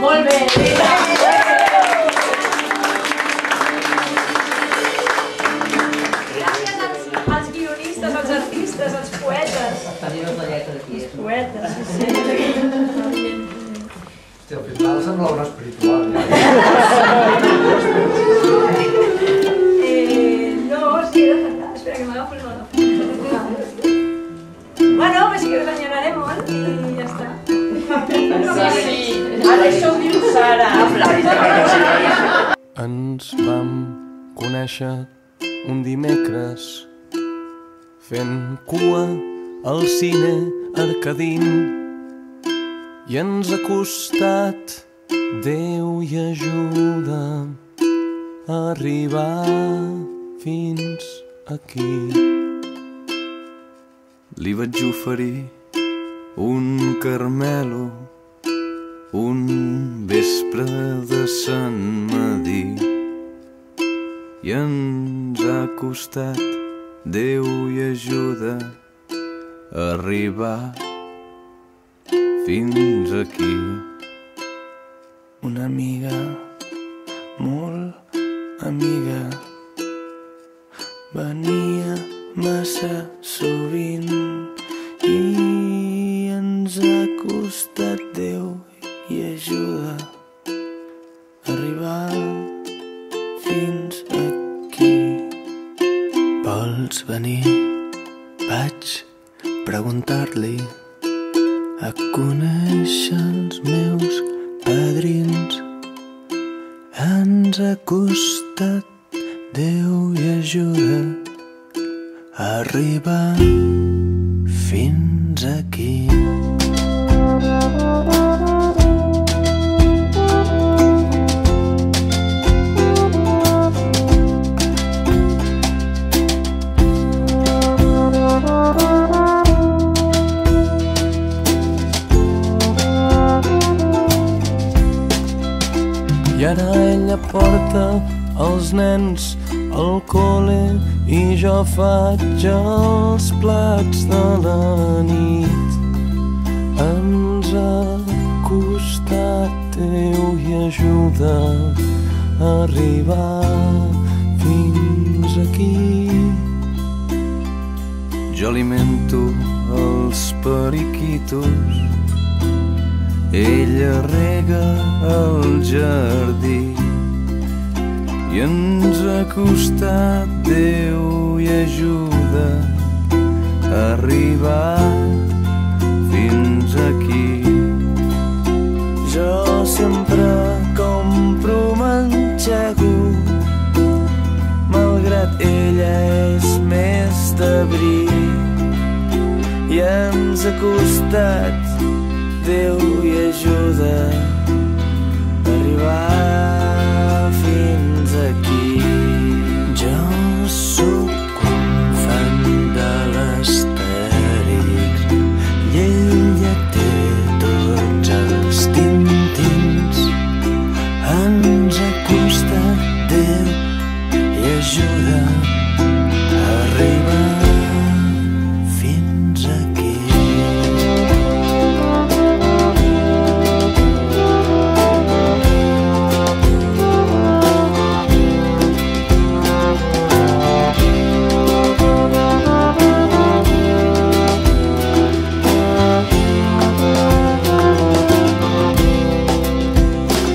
Molt bé. Gràcies als guionistes, als artistes, als poetes. Els poetes, sí. Hòstia, al final sembla una espiritual. No, sí, era fatal. Espera, que m'agafo el mono. Bueno, pues sí que us enyoraré molt i ja està. Sí, ara això ho diu Sara. Ens vam conèixer un dimecres fent cua al cine Arcadín i ens ha costat, Déu i ajuda, arribar fins aquí. Li vaig oferir un caramelo un vespre de Sant Madí i ens ha costat, Déu i ajuda, arribar fins aquí. Una amiga, molt amiga, venia massa sovint i ens ha costat, Déu i ajuda, arribar fins aquí. Vols venir? Vaig preguntar-li a conèixer els meus padrins. Ens ha costat, Déu i ajuda, arribar fins aquí. I ara ella porta els nens al col·le i jo faig els plats de la nit. Ens ha costat, Déu i ajuda, arribar fins aquí. Jo alimento els periquitos, ella rega el jardí i ens ha costat, Déu i ajuda, arribar fins aquí. Jo sempre compro menxego, malgrat ella és més d'abril, i ens ha costat, Déu i ajuda, arribar fins aquí. Jo sóc un fan de l'Astèrix i ella té tots els tintins. Ens ha costat, Déu i ajuda, arribar fins aquí.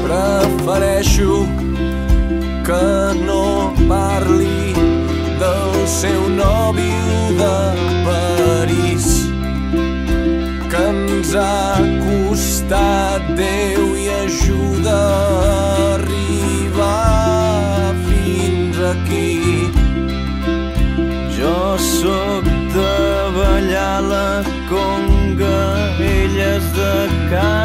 Prefereixo que no parli del seu nòvio de París, que ens ha costat, Déu i ajuda, arribar fins aquí. Jo sóc de ballar la conga, ella és de cantar